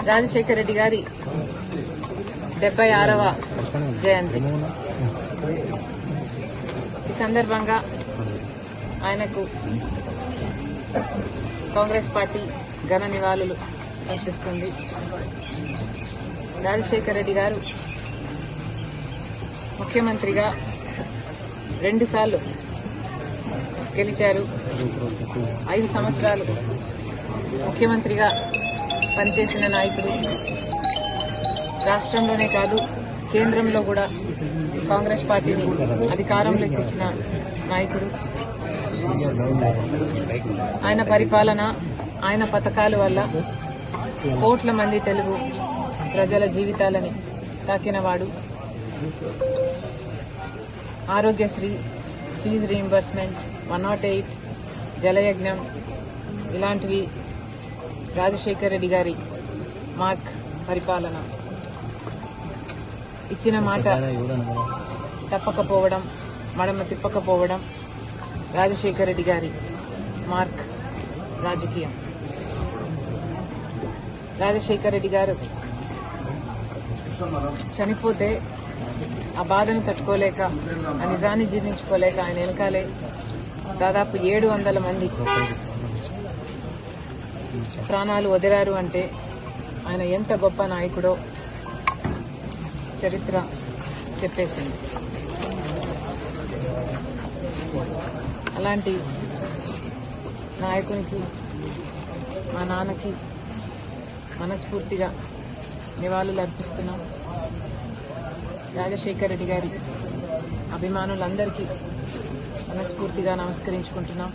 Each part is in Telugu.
రాజశేఖర రెడ్డి గారి 76వ జయంతి. ఈ సందర్భంగా ఆయనకు కాంగ్రెస్ పార్టీ ఘన నివాళులు అర్పిస్తుంది. రాజశేఖర రెడ్డి గారు ముఖ్యమంత్రిగా 2 సార్లు గెలిచారు. 5 సంవత్సరాలు ముఖ్యమంత్రిగా పనిచేసిన నాయకుడు. రాష్ట్రంలోనే కాదు, కేంద్రంలో కూడా కాంగ్రెస్ పార్టీని అధికారంలోకి తెచ్చిన నాయకుడు. ఆయన పరిపాలన, ఆయన పథకాల వల్ల కోట్ల మంది తెలుగు ప్రజల జీవితాలని తాకినవాడు. ఆరోగ్యశ్రీ, ఫీజు రీయింబర్స్మెంట్, 108, జలయజ్ఞం ఇలాంటివి రాజశేఖర రెడ్డి గారి మార్క్ పరిపాలన. ఇచ్చిన మాట తప్పకపోవడం, మడమ తిప్పకపోవడం రాజశేఖర రెడ్డి గారి మార్క్ రాజకీయం. రాజశేఖర రెడ్డి గారు చనిపోతే ఆ బాధను తట్టుకోలేక, ఆ నిజాన్ని జీర్ణించుకోలేక ఆయన వెనకాలే దాదాపు 700 మంది ప్రాణాలు వదిలారు. అంటే ఆయన ఎంత గొప్ప నాయకుడో చరిత్ర చెప్పేసింది. అలాంటి నాయకునికి, మా నాన్నకి మనస్ఫూర్తిగా నివాళులు అర్పిస్తున్నాం. రాజశేఖర రెడ్డి గారి అభిమానులందరికీ మనస్ఫూర్తిగా నమస్కరించుకుంటున్నాం.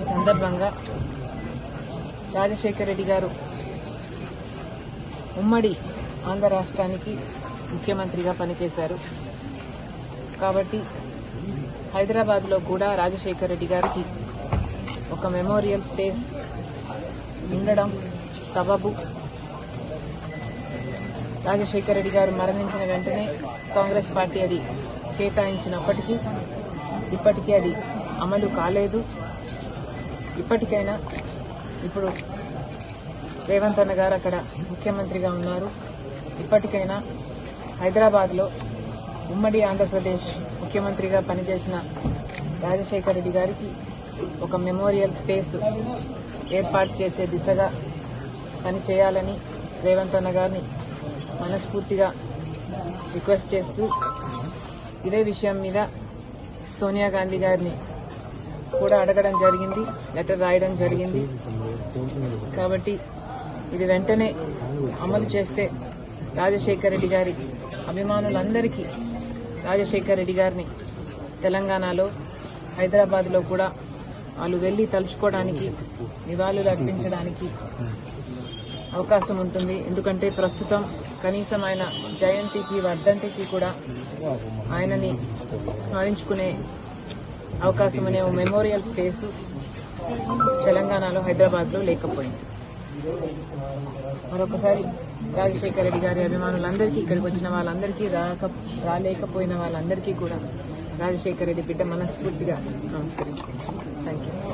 ఈ సందర్భంగా రాజశేఖర రెడ్డి గారు ఉమ్మడి ఆంధ్ర రాష్ట్రానికి ముఖ్యమంత్రిగా పనిచేశారు. కాబట్టి హైదరాబాద్లో కూడా రాజశేఖర రెడ్డి గారికి ఒక మెమోరియల్ స్పేస్ ఉండడం సబబు. రాజశేఖర రెడ్డి గారు మరణించిన వెంటనే కాంగ్రెస్ పార్టీ అది కేటాయించినప్పటికీ ఇప్పటికీ అది అమలు కాలేదు. ఇప్పటికైనా ఇప్పుడు రేవంత్ అన్న గారు అక్కడ ముఖ్యమంత్రిగా ఉన్నారు. ఇప్పటికైనా హైదరాబాద్లో ఉమ్మడి ఆంధ్రప్రదేశ్ ముఖ్యమంత్రిగా పనిచేసిన రాజశేఖర రెడ్డి గారికి ఒక మెమోరియల్ స్పేస్ ఏర్పాటు చేసే దిశగా పనిచేయాలని రేవంత్ అన్న గారిని మనస్ఫూర్తిగా రిక్వెస్ట్ చేస్తూ, ఇదే విషయం మీద సోనియా గాంధీ గారిని కూడా అడగడం జరిగింది, లెటర్ రాయడం జరిగింది. కాబట్టి ఇది వెంటనే అమలు చేస్తే రాజశేఖర రెడ్డి గారి అభిమానులందరికీ రాజశేఖర రెడ్డి గారిని తెలంగాణలో, హైదరాబాద్లో కూడా వాళ్ళు వెళ్లి తలుచుకోవడానికి, నివాళులు అర్పించడానికి అవకాశం ఉంటుంది. ఎందుకంటే ప్రస్తుతం కనీసం ఆయన జయంతికి, వర్ధంతికి కూడా ఆయనని స్మరించుకునే అవకాశం అనే మెమోరియల్ స్పేసు తెలంగాణలో, హైదరాబాద్లో లేకపోయింది. మరొకసారి రాజశేఖర రెడ్డి గారి అభిమానులందరికీ, ఇక్కడికి వచ్చిన వాళ్ళందరికీ, రాలేకపోయిన వాళ్ళందరికీ కూడా రాజశేఖర రెడ్డి బిడ్డ మనస్ఫూర్తిగా నమస్కరించుకుంటాం. Thank you.